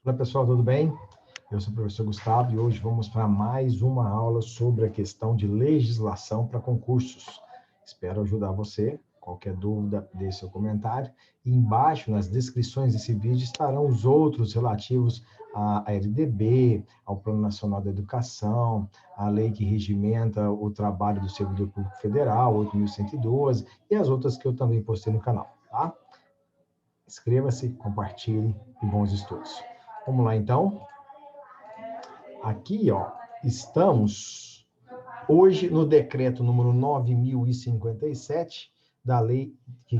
Olá pessoal, tudo bem? Eu sou o professor Gustavo e hoje vamos para mais uma aula sobre a questão de legislação para concursos. Espero ajudar você. Qualquer dúvida, deixe seu comentário. E embaixo, nas descrições desse vídeo, estarão os outros relativos à LDB, ao Plano Nacional da Educação, à lei que regimenta o trabalho do Servidor Público Federal, 8.112, e as outras que eu também postei no canal, tá? Inscreva-se, compartilhe e bons estudos. Vamos lá, então. Aqui, ó, estamos hoje no decreto número 9.057 da lei que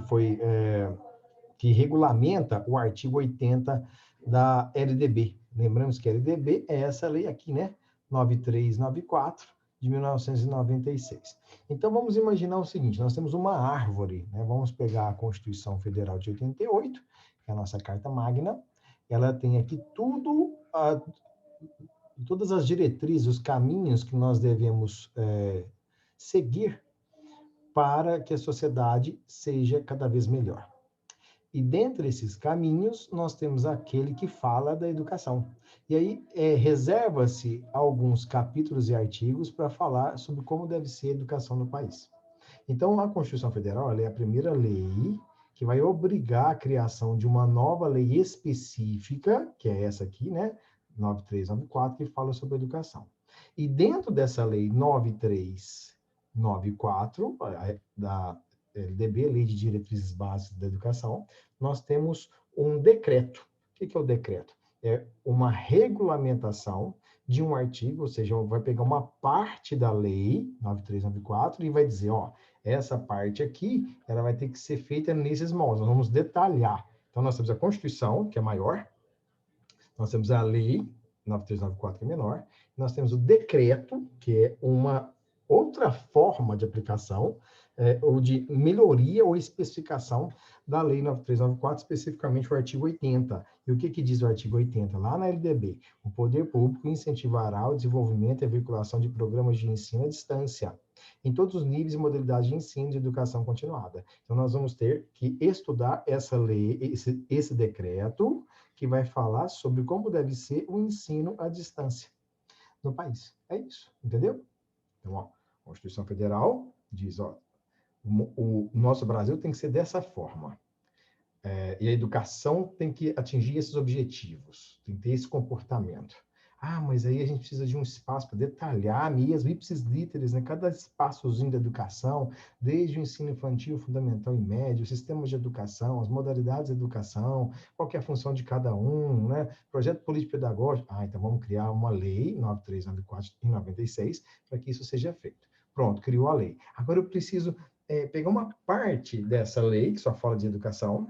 regulamenta o artigo 80 da LDB. Lembramos que a LDB é essa lei aqui, né? 9394 de 1996. Então, vamos imaginar o seguinte, nós temos uma árvore, né? Vamos pegar a Constituição Federal de 88, que é a nossa Carta Magna. Ela tem aqui todas as diretrizes, os caminhos que nós devemos seguir para que a sociedade seja cada vez melhor. E dentre esses caminhos, nós temos aquele que fala da educação. E aí, reserva-se alguns capítulos e artigos para falar sobre como deve ser a educação no país. Então, a Constituição Federal ela é a primeira lei que vai obrigar a criação de uma nova lei específica, que é essa aqui, né? 9394, que fala sobre educação. E dentro dessa lei 9394, da LDB, Lei de Diretrizes Básicas da Educação, nós temos um decreto. O que é o decreto? É uma regulamentação de um artigo, ou seja, vai pegar uma parte da lei 9394 e vai dizer, ó, essa parte aqui, ela vai ter que ser feita nesses moldes. Nós vamos detalhar. Então, nós temos a Constituição, que é maior, nós temos a lei 9394, que é menor, nós temos o decreto, que é uma outra forma de aplicação, ou de melhoria ou especificação da lei 9394, especificamente o artigo 80. E o que diz o artigo 80? Lá na LDB, o poder público incentivará o desenvolvimento e a veiculação de programas de ensino à distância, em todos os níveis e modalidades de ensino de educação continuada. Então, nós vamos ter que estudar essa lei, esse decreto, que vai falar sobre como deve ser o ensino à distância no país. É isso, entendeu? Então, ó, a Constituição Federal diz, ó, o nosso Brasil tem que ser dessa forma. E a educação tem que atingir esses objetivos, tem que ter esse comportamento. Ah, mas aí a gente precisa de um espaço para detalhar mesmo, ipsis literis, né? Cada espaçozinho da educação, desde o ensino infantil, fundamental e médio, sistemas de educação, as modalidades de educação, qual é a função de cada um, né? Projeto político-pedagógico. Ah, então vamos criar uma lei, 9394 em 96, para que isso seja feito. Pronto, criou a lei. Agora eu preciso pegar uma parte dessa lei, que só fala de educação,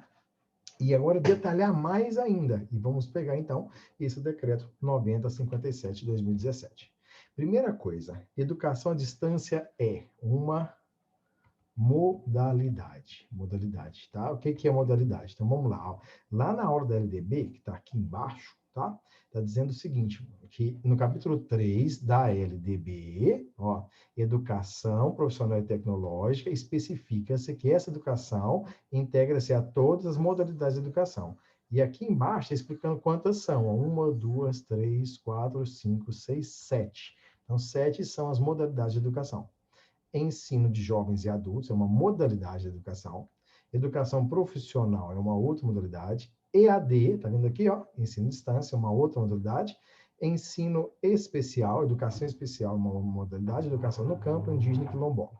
e agora detalhar mais ainda. E vamos pegar, então, esse decreto 9057 de 2017. Primeira coisa, educação à distância é uma modalidade. Modalidade, tá? O que é modalidade? Então, vamos lá. Ó. Lá na hora da LDB, que está aqui embaixo, tá? Está dizendo o seguinte, que no capítulo 3 da LDB, ó, educação profissional e tecnológica, especifica-se que essa educação integra-se a todas as modalidades de educação. E aqui embaixo está explicando quantas são. 1, 2, 3, 4, 5, 6, 7. Então, 7 são as modalidades de educação. Ensino de jovens e adultos é uma modalidade de educação. Educação profissional é uma outra modalidade. EAD, tá vendo aqui, ó? Ensino à distância é uma outra modalidade. Ensino especial, educação especial é uma modalidade. Educação no campo, indígena e quilombola.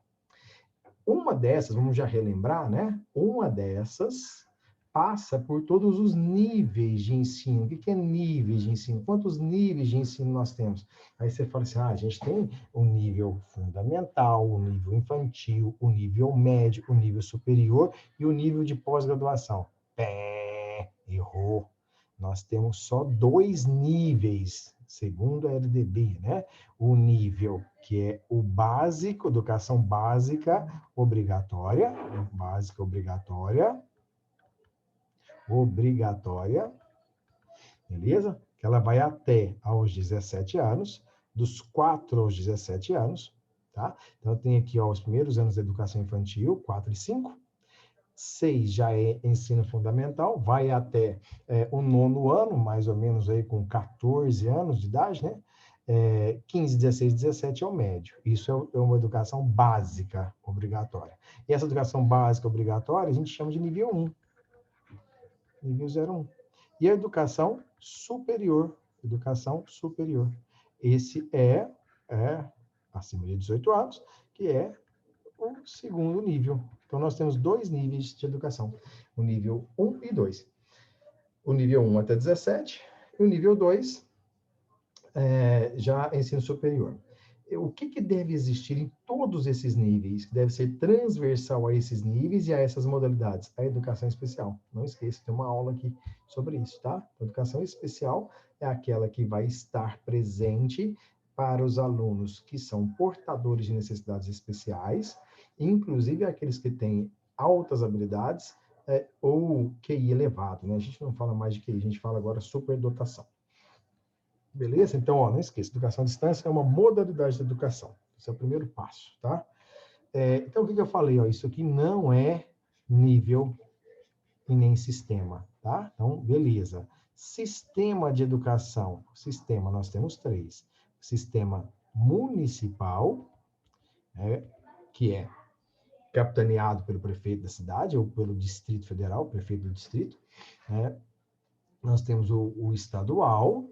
Uma dessas, vamos já relembrar, né? Uma dessas passa por todos os níveis de ensino. O que é níveis de ensino? Quantos níveis de ensino nós temos? Aí você fala assim, a gente tem o nível fundamental, o nível infantil, o nível médio, o nível superior e o nível de pós-graduação. Errou. Nós temos só 2 níveis, segundo a LDB, né? O nível que é o básico, educação básica obrigatória, beleza? Que ela vai até aos 17 anos, dos 4 aos 17 anos, tá? Então, tem aqui ó, os primeiros anos da educação infantil, 4 e 5. 6 já é ensino fundamental, vai até o 9º ano, mais ou menos aí com 14 anos de idade, né? 15, 16, 17 é o médio. Isso é uma educação básica obrigatória. E essa educação básica obrigatória a gente chama de nível 1, nível 01. E a educação superior, esse é acima de 18 anos, que é o segundo nível. Então, nós temos 2 níveis de educação, o nível 1 e 2. O nível 1 até 17, e o nível 2 já ensino superior. O que deve existir em todos esses níveis? Deve ser transversal a esses níveis e a essas modalidades? A educação especial. Não esqueça, tem uma aula aqui sobre isso, tá? A educação especial é aquela que vai estar presente para os alunos que são portadores de necessidades especiais, inclusive aqueles que têm altas habilidades ou QI elevado, né? A gente não fala mais de QI, a gente fala agora superdotação. Beleza? Então, não esqueça, educação à distância é uma modalidade de educação. Esse é o primeiro passo, tá? Então, o que eu falei? Isso aqui não é nível e nem sistema, tá? Então, beleza. Sistema de educação. Sistema, nós temos 3. Sistema municipal, que é capitaneado pelo prefeito da cidade ou pelo Distrito Federal, prefeito do distrito. Nós temos o estadual,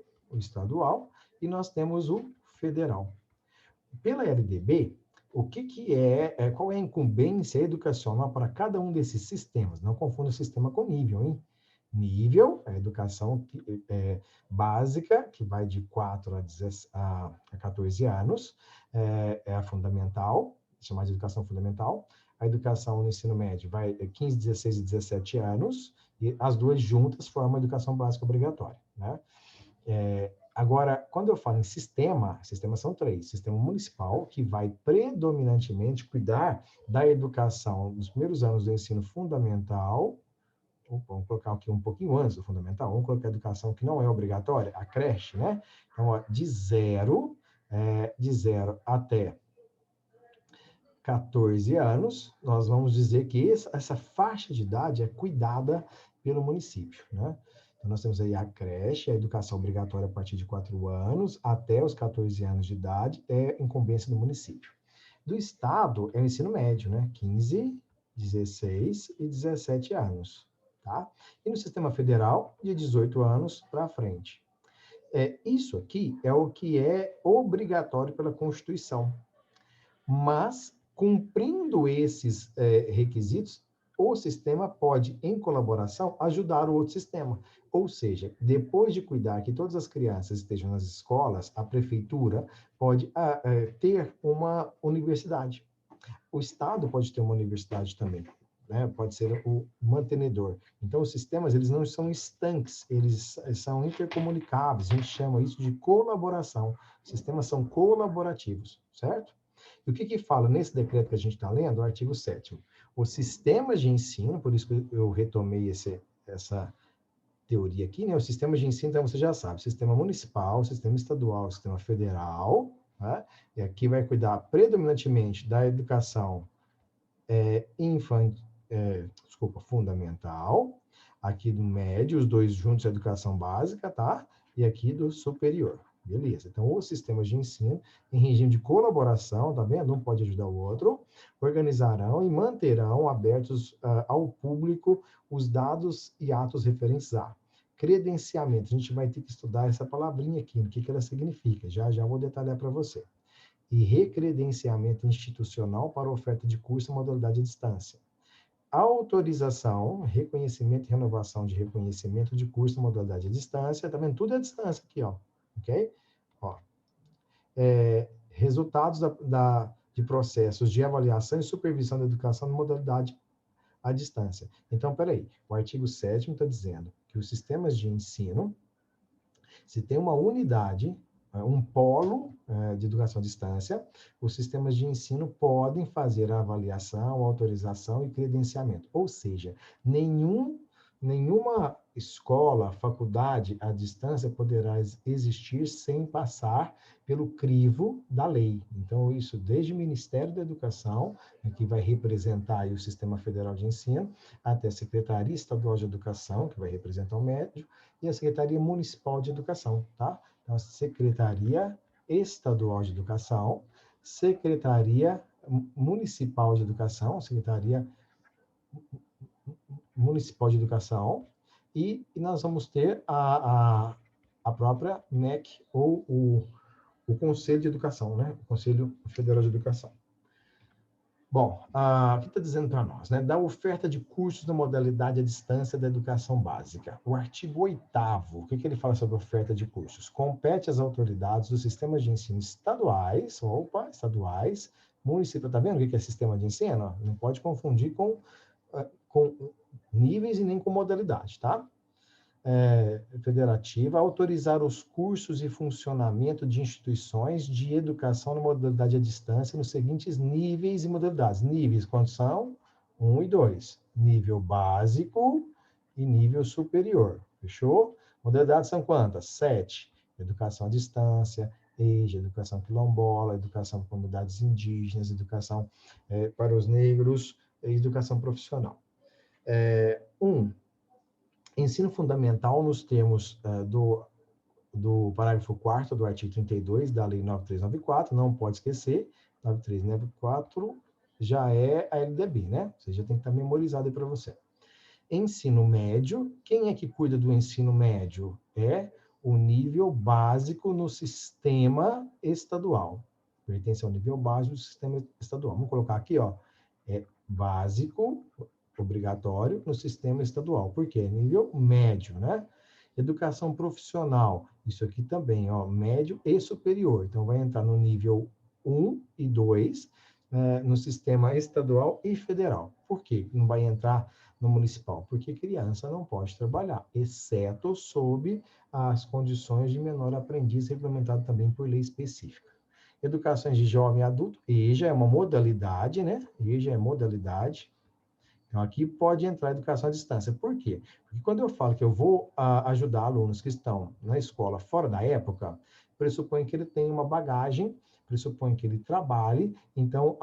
e nós temos o federal. Pela LDB, qual é a incumbência educacional para cada um desses sistemas? Não confunda o sistema com nível, hein? Nível, a educação básica, que vai de 4 a 14 anos, é a fundamental, chamada de educação fundamental. A educação no ensino médio vai 15, 16 e 17 anos, e as duas juntas formam a educação básica obrigatória, né? Agora, quando eu falo em sistemas são 3. Sistema municipal, que vai predominantemente cuidar da educação nos primeiros anos do ensino fundamental. Vamos colocar aqui um pouquinho antes do fundamental. Vamos colocar a educação que não é obrigatória, a creche, né? Então, de zero até 14 anos, nós vamos dizer que essa faixa de idade é cuidada pelo município, né? Então, nós temos aí a creche, a educação obrigatória a partir de 4 anos, até os 14 anos de idade, é incumbência do município. Do estado, é o ensino médio, né? 15, 16 e 17 anos, tá? E no sistema federal, de 18 anos para frente. Isso aqui é o que é obrigatório pela Constituição. Mas, cumprindo esses requisitos, o sistema pode, em colaboração, ajudar o outro sistema. Ou seja, depois de cuidar que todas as crianças estejam nas escolas, a prefeitura pode ter uma universidade. O Estado pode ter uma universidade também, né? Pode ser o mantenedor. Então, os sistemas, eles não são estanques, eles são intercomunicáveis. A gente chama isso de colaboração. Os sistemas são colaborativos, certo? E o que fala nesse decreto que a gente está lendo? O artigo 7º. Os sistemas de ensino, por isso que eu retomei essa teoria aqui, né? Os sistemas de ensino, então você já sabe, sistema municipal, sistema estadual, sistema federal, né? E aqui vai cuidar predominantemente da educação fundamental, aqui do médio, os dois juntos, a educação básica, tá? E aqui do superior. Beleza. Então, os sistemas de ensino, em regime de colaboração, tá vendo? Um pode ajudar o outro, organizarão e manterão abertos ao público os dados e atos referentes a credenciamento. A gente vai ter que estudar essa palavrinha aqui, o que ela significa. Já vou detalhar para você. E recredenciamento institucional para oferta de curso em modalidade à distância. Autorização, reconhecimento e renovação de reconhecimento de curso em modalidade à distância. Tá vendo? Tudo é à distância aqui, ó. Ok? Ó. Resultados de processos de avaliação e supervisão da educação em modalidade à distância. Então, peraí. O artigo 7º está dizendo que os sistemas de ensino, se tem uma unidade, um polo de educação à distância, os sistemas de ensino podem fazer a avaliação, autorização e credenciamento. Ou seja, nenhuma escola, faculdade à distância poderá existir sem passar pelo crivo da lei. Então, isso desde o Ministério da Educação, que vai representar aí o Sistema Federal de Ensino, até a Secretaria Estadual de Educação, que vai representar o médio, e a Secretaria Municipal de Educação, tá? Então, a Secretaria Estadual de Educação, Secretaria Municipal de Educação, Secretaria Municipal de Educação, e nós vamos ter a própria MEC, ou o Conselho de Educação, né? O Conselho Federal de Educação. Bom, o que está dizendo para nós, né? Da oferta de cursos na modalidade à distância da educação básica. O artigo 8º, o que ele fala sobre oferta de cursos? Compete às autoridades dos sistemas de ensino estaduais, município, tá vendo o que é sistema de ensino? Não pode confundir com níveis e nem com modalidade, tá? Federativa, autorizar os cursos e funcionamento de instituições de educação na modalidade à distância nos seguintes níveis e modalidades. Níveis, quantos são? 1 e 2. Nível básico e nível superior. Fechou? Modalidades são quantas? 7. Educação à distância, EJA, educação quilombola, educação para comunidades indígenas, educação para os negros, e educação profissional. 1. Ensino fundamental nos termos do parágrafo 4º do artigo 32 da Lei 9394, não pode esquecer, 9394 já é a LDB, né? Você já tem que estar memorizado aí para você. Ensino médio, quem é que cuida do ensino médio? É o nível básico no sistema estadual. Pertence ao nível básico do sistema estadual. Vamos colocar aqui, ó, básico, obrigatório no sistema estadual. Por quê? Nível médio, né? Educação profissional, isso aqui também, ó, médio e superior. Então, vai entrar no nível 1 e 2, no sistema estadual e federal. Por quê? Não vai entrar no municipal? Porque criança não pode trabalhar, exceto sob as condições de menor aprendiz, regulamentado também por lei específica. Educações de jovem e adulto, EJA é uma modalidade, né? EJA é modalidade. Então, aqui pode entrar a educação à distância. Por quê? Porque quando eu falo que eu vou ajudar alunos que estão na escola fora da época, pressupõe que ele tem uma bagagem, pressupõe que ele trabalhe. Então,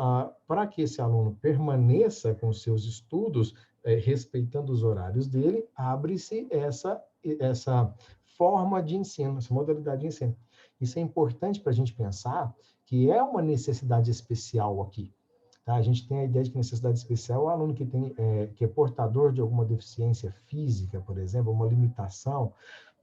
para que esse aluno permaneça com seus estudos, respeitando os horários dele, abre-se essa forma de ensino, essa modalidade de ensino. Isso é importante para a gente pensar que é uma necessidade especial aqui. Tá? A gente tem a ideia de que necessidade especial é o aluno que é portador de alguma deficiência física, por exemplo, uma limitação.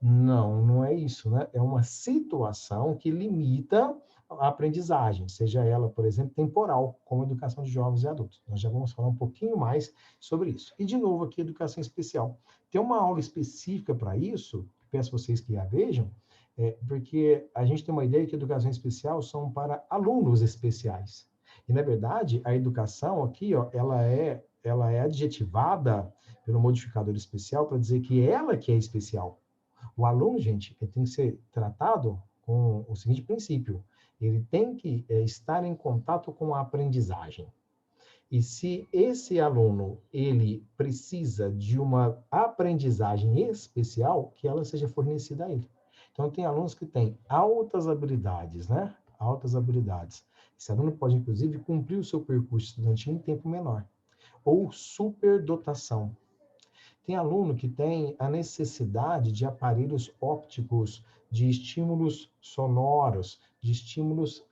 Não, não é isso, né? É uma situação que limita a aprendizagem, seja ela, por exemplo, temporal, como educação de jovens e adultos. Nós já vamos falar um pouquinho mais sobre isso. E, de novo, aqui, educação especial. Tem uma aula específica para isso, peço vocês que a vejam, porque a gente tem uma ideia que educação especial são para alunos especiais. E, na verdade, a educação aqui, ó, ela é adjetivada pelo modificador especial para dizer que ela que é especial. O aluno, gente, ele tem que ser tratado com o seguinte princípio. Ele tem que estar em contato com a aprendizagem. E se esse aluno, ele precisa de uma aprendizagem especial, que ela seja fornecida a ele. Então, tem alunos que têm altas habilidades, né? Altas habilidades. Esse aluno pode, inclusive, cumprir o seu percurso estudantil em tempo menor. Ou superdotação. Tem aluno que tem a necessidade de aparelhos ópticos, de estímulos sonoros, de estímulos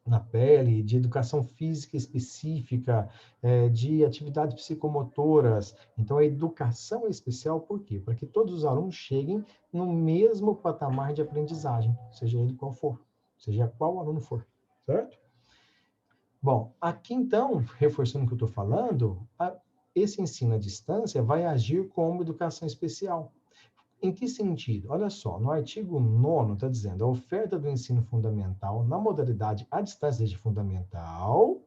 na pele, de educação física específica, de atividades psicomotoras. Então, a educação é especial por quê? Para que todos os alunos cheguem no mesmo patamar de aprendizagem, seja ele qual for, seja qual aluno for, certo? Bom, aqui então, reforçando o que eu estou falando, esse ensino à distância vai agir como educação especial. Em que sentido? Olha só, no artigo 9º está dizendo a oferta do ensino fundamental na modalidade à distância de fundamental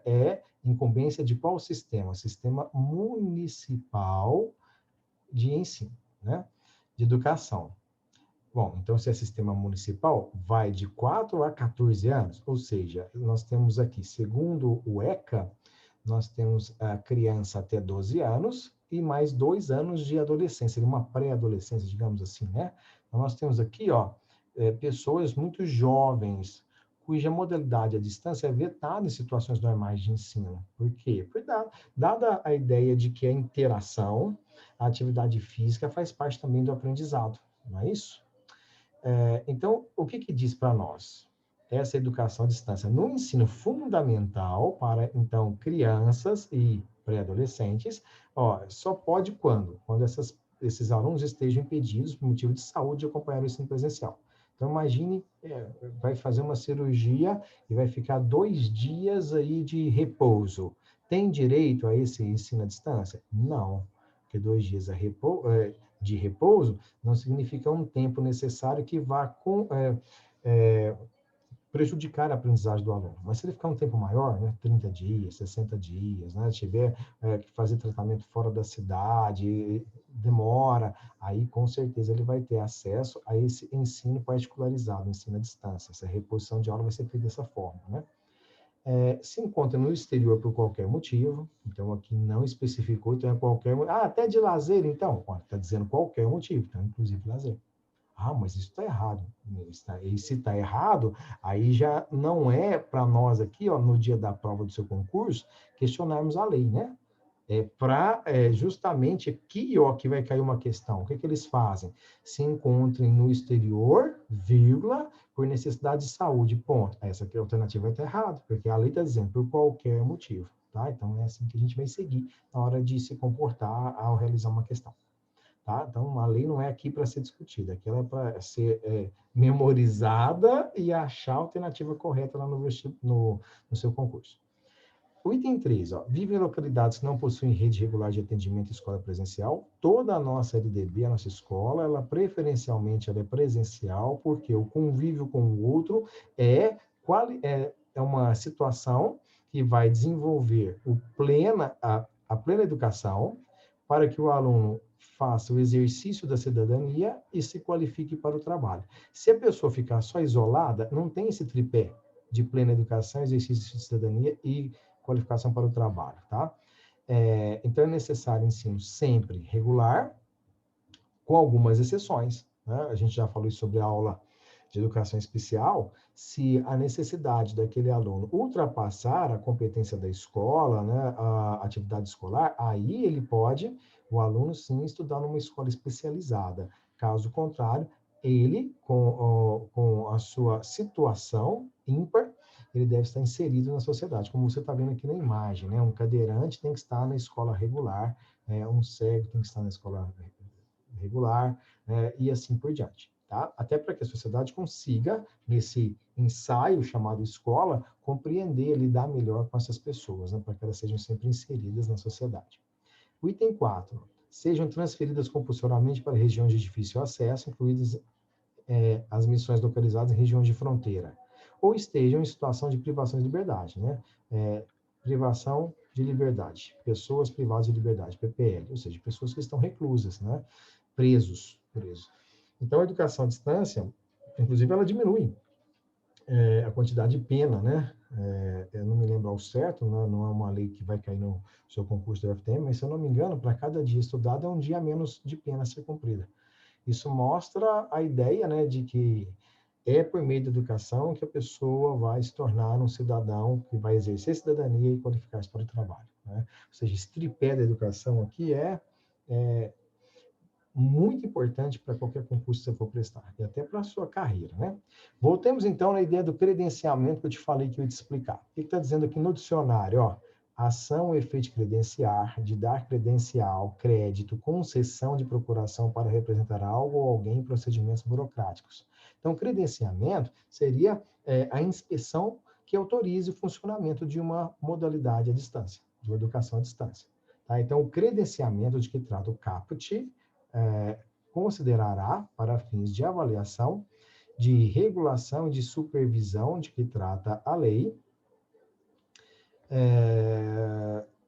é incumbência de qual sistema? Sistema municipal de ensino, né? De educação. Bom, então se é sistema municipal, vai de 4 a 14 anos, ou seja, nós temos aqui, segundo o ECA, nós temos a criança até 12 anos, e mais 2 anos de adolescência, uma pré-adolescência, digamos assim, né? Então, nós temos aqui, ó, pessoas muito jovens, cuja modalidade à distância é vetada em situações normais de ensino. Por quê? Porque dada a ideia de que a interação, a atividade física faz parte também do aprendizado, não é isso? Então, o que diz para nós essa educação à distância? No ensino fundamental para, então, crianças e pré-adolescentes, só pode quando? Quando esses alunos estejam impedidos, por motivo de saúde, de acompanhar o ensino presencial. Então, imagine, vai fazer uma cirurgia e vai ficar 2 dias aí de repouso. Tem direito a esse ensino à distância? Não, porque 2 dias de repouso não significa um tempo necessário que vá prejudicar a aprendizagem do aluno. Mas se ele ficar um tempo maior, né, 30 dias, 60 dias, né, tiver que fazer tratamento fora da cidade, demora, aí com certeza ele vai ter acesso a esse ensino particularizado, ensino à distância. Essa reposição de aula vai ser feita dessa forma, né? Se encontra no exterior por qualquer motivo, então aqui não especificou, então é qualquer, até de lazer, então, está dizendo qualquer motivo, então inclusive lazer. Mas isso está errado. E se está errado, aí já não é para nós aqui, ó, no dia da prova do seu concurso, questionarmos a lei, né? Para justamente aqui, ó, que vai cair uma questão. O que eles fazem? Se encontrem no exterior, vírgula, por necessidade de saúde, ponto. Essa aqui, alternativa vai estar errada, porque a lei está dizendo por qualquer motivo, tá? Então, é assim que a gente vai seguir na hora de se comportar ao realizar uma questão. Tá? Então, a lei não é aqui para ser discutida, aqui ela é para ser memorizada e achar a alternativa correta lá no seu concurso. O item 3, vive em localidades que não possuem rede regular de atendimento escola presencial. Toda a nossa LDB, a nossa escola, ela preferencialmente ela é presencial, porque o convívio com o outro é uma situação que vai desenvolver a plena educação para que o aluno faça o exercício da cidadania e se qualifique para o trabalho. Se a pessoa ficar só isolada, não tem esse tripé de plena educação, exercício de cidadania e qualificação para o trabalho, tá? Então, é necessário ensino sempre regular, com algumas exceções, né? A gente já falou sobre a aula de educação especial, se a necessidade daquele aluno ultrapassar a competência da escola, né, a atividade escolar, aí ele pode, o aluno sim, estudar numa escola especializada. Caso contrário, ele, com a sua situação ímpar, ele deve estar inserido na sociedade, como você está vendo aqui na imagem, né? Um cadeirante tem que estar na escola regular, um cego tem que estar na escola regular, e assim por diante. Tá? Até para que a sociedade consiga, nesse ensaio chamado escola, compreender, lidar melhor com essas pessoas, né? Para que elas sejam sempre inseridas na sociedade. O item 4. Sejam transferidas compulsoriamente para regiões de difícil acesso, incluídas as missões localizadas em regiões de fronteira, ou estejam em situação de privação de liberdade, né? Privação de liberdade, pessoas privadas de liberdade, PPL, ou seja, pessoas que estão reclusas, né? Presos. Então, a educação à distância, inclusive, ela diminui a quantidade de pena, né? Eu não me lembro ao certo, não é uma lei que vai cair no seu concurso do FTM, mas, se eu não me engano, para cada dia estudado é um dia a menos de pena a ser cumprida. Isso mostra a ideia, né, de que é por meio da educação que a pessoa vai se tornar um cidadão que vai exercer cidadania e qualificar-se para o trabalho, né? Ou seja, esse tripé da educação aqui é muito importante para qualquer concurso que você for prestar, e até para a sua carreira, né? Voltemos, então, na ideia do credenciamento que eu te falei que eu ia te explicar. O que está dizendo aqui no dicionário? Ação ou efeito de credenciar, de dar credencial, crédito, concessão de procuração para representar algo ou alguém em procedimentos burocráticos. Então, credenciamento seria a inspeção que autorize o funcionamento de uma modalidade à distância, de uma educação à distância. Tá? Então, o credenciamento de que trata o caput considerará, para fins de avaliação, de regulação e de supervisão de que trata a lei,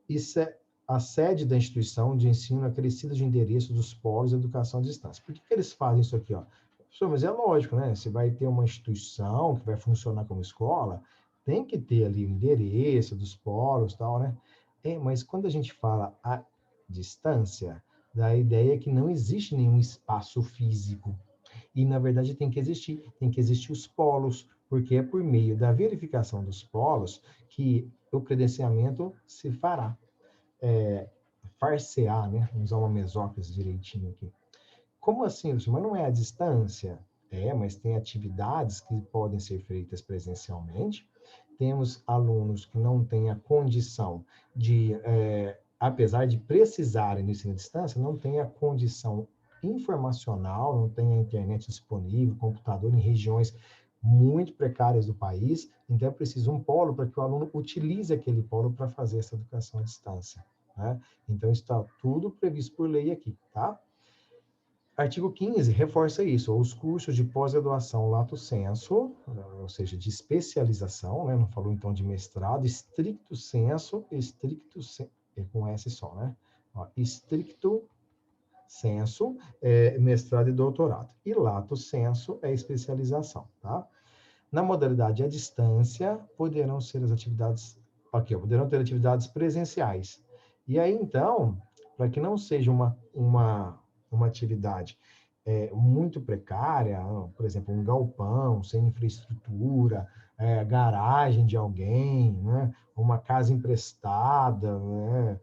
isso é a sede da instituição de ensino acrescida de endereço dos polos de educação à distância. Por que eles fazem isso aqui? Professor, mas é lógico, né? Se vai ter uma instituição que vai funcionar como escola, tem que ter ali o endereço dos polos e tal, né? Mas quando a gente fala distância, da ideia que não existe nenhum espaço físico. E, na verdade, tem que existir os polos, porque é por meio da verificação dos polos que o credenciamento se fará. Far-se-á, né? Vamos usar uma mesóclise direitinho aqui. Como assim, Lúcio? Mas não é a distância? Mas tem atividades que podem ser feitas presencialmente. Temos alunos que não têm a condição de, apesar de precisarem do ensino à distância, não têm a condição informacional, não tem a internet disponível, computador em regiões muito precárias do país, então é preciso um polo para que o aluno utilize aquele polo para fazer essa educação à distância, né? Então, está tudo previsto por lei aqui, tá? Artigo 15 reforça isso, os cursos de pós-graduação lato sensu, ou seja, de especialização, né? Não falou então de mestrado, stricto sensu, é com S só, né? Ó, stricto sensu é mestrado e doutorado, e lato sensu é especialização, tá? Na modalidade à distância, poderão ser as atividades, aqui, poderão ter atividades presenciais. E aí, então, para que não seja uma atividade muito precária, por exemplo, um galpão sem infraestrutura, garagem de alguém, né? Uma casa emprestada, né?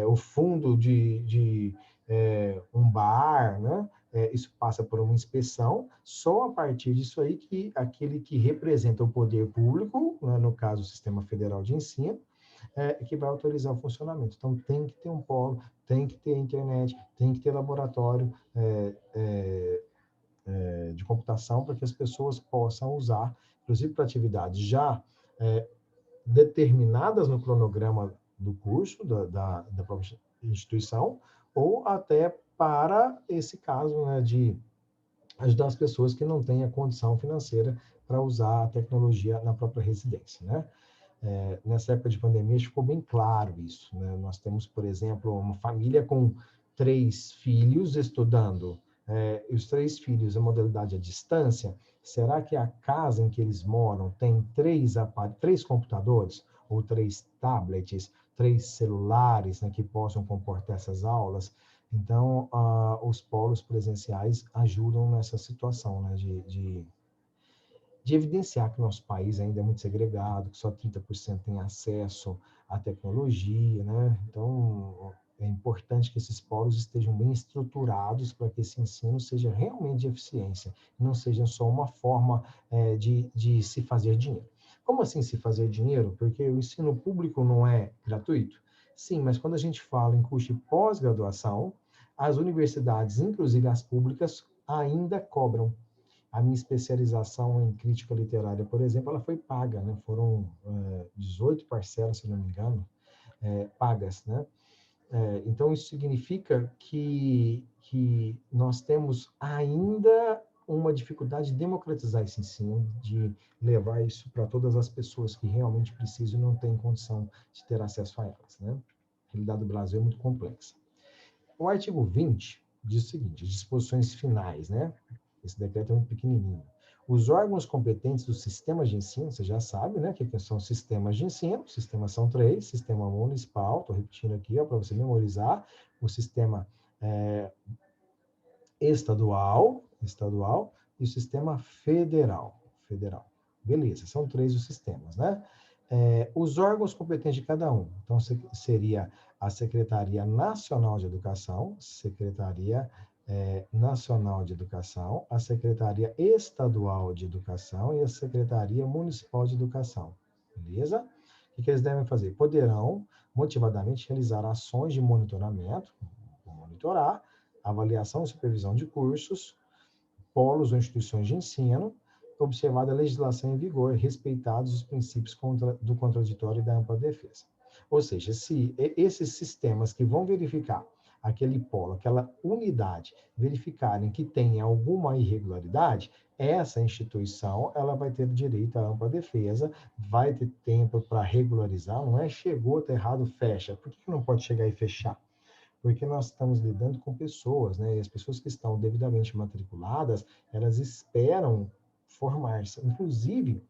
O fundo de um bar, né? Isso passa por uma inspeção, só a partir disso aí que aquele que representa o poder público, né? No caso o Sistema Federal de Ensino, que vai autorizar o funcionamento. Então, tem que ter um polo, tem que ter internet, tem que ter laboratório de computação para que as pessoas possam usar, inclusive para atividades já determinadas no cronograma do curso, da própria instituição, ou até para esse caso, né, de ajudar as pessoas que não têm a condição financeira para usar a tecnologia na própria residência, né? Nessa época de pandemia ficou bem claro isso, né? Nós temos, por exemplo, uma família com 3 filhos estudando, e os 3 filhos em modalidade à distância. Será que a casa em que eles moram tem 3 computadores, ou 3 tablets, 3 celulares, né, que possam comportar essas aulas? Então, os polos presenciais ajudam nessa situação, né, de evidenciar que o nosso país ainda é muito segregado, que só 30% tem acesso à tecnologia, né? Então, é importante que esses polos estejam bem estruturados para que esse ensino seja realmente de eficiência, não seja só uma forma de se fazer dinheiro. Como assim se fazer dinheiro? Porque o ensino público não é gratuito? Sim, mas quando a gente fala em curso de pós-graduação, as universidades, inclusive as públicas, ainda cobram. A minha especialização em crítica literária, por exemplo, ela foi paga, né? Foram 18 parcelas, se não me engano, pagas, né? Então, isso significa que nós temos ainda uma dificuldade de democratizar esse ensino, de levar isso para todas as pessoas que realmente precisam e não têm condição de ter acesso a elas, né? A realidade do Brasil é muito complexa. O artigo 20 diz o seguinte, disposições finais, né? Esse decreto é muito pequenininho. Os órgãos competentes dos sistemas de ensino, você já sabe, né? Que são sistemas de ensino. Sistemas são 3, sistema municipal, estou repetindo aqui, para você memorizar. O sistema estadual e o sistema federal. Beleza, são 3 os sistemas, né? Os órgãos competentes de cada um. Então, seria a Secretaria Nacional de Educação, Secretaria Nacional de Educação, a Secretaria Estadual de Educação e a Secretaria Municipal de Educação. Beleza? O que eles devem fazer? Poderão, motivadamente, realizar ações de monitoramento, monitorar, avaliação e supervisão de cursos, polos ou instituições de ensino, observada a legislação em vigor, respeitados os princípios do contraditório e da ampla defesa. Ou seja, se esses sistemas que vão verificar aquele polo, aquela unidade, verificarem que tem alguma irregularidade, essa instituição ela vai ter direito à ampla defesa, vai ter tempo para regularizar, não é chegou, está errado, fecha. Por que não pode chegar e fechar? Porque nós estamos lidando com pessoas, né? E as pessoas que estão devidamente matriculadas, elas esperam formar-se. Inclusive,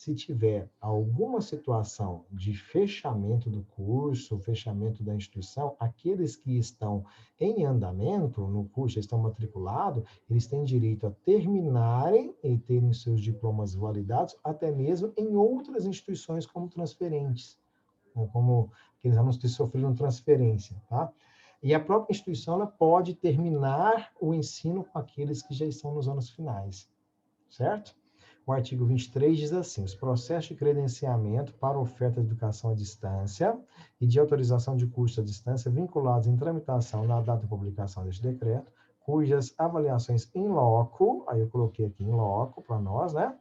se tiver alguma situação de fechamento do curso, fechamento da instituição, aqueles que estão em andamento no curso, estão matriculados, eles têm direito a terminarem e terem seus diplomas validados, até mesmo em outras instituições como transferentes, ou como aqueles alunos que sofreram transferência, tá? E a própria instituição ela pode terminar o ensino com aqueles que já estão nos anos finais, certo? O artigo 23 diz assim: os processos de credenciamento para oferta de educação à distância e de autorização de curso à distância vinculados em tramitação na data de publicação deste decreto, cujas avaliações em loco, aí eu coloquei aqui em loco para nós, né?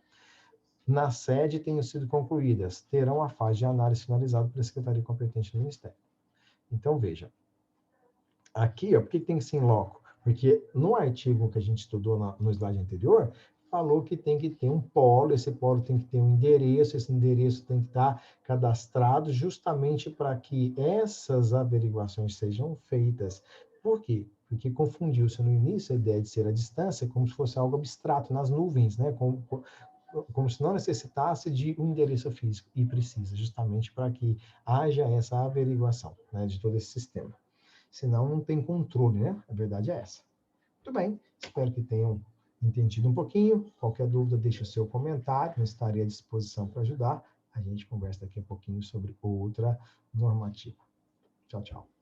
Na sede tenham sido concluídas, terão a fase de análise finalizada pela Secretaria competente do Ministério. Então, veja, aqui, ó, por que tem que ser em loco? Porque no artigo que a gente estudou no slide anterior, falou que tem que ter um polo, esse polo tem que ter um endereço, esse endereço tem que estar cadastrado justamente para que essas averiguações sejam feitas. Por quê? Porque confundiu-se no início a ideia de ser à distância como se fosse algo abstrato, nas nuvens, né? Como se não necessitasse de um endereço físico, e precisa, justamente para que haja essa averiguação, né, de todo esse sistema. Senão não tem controle, né? A verdade é essa. Muito bem, espero que tenham entendido um pouquinho. Qualquer dúvida, deixe o seu comentário, eu estarei à disposição para ajudar. A gente conversa daqui a pouquinho sobre outra normativa. Tchau, tchau.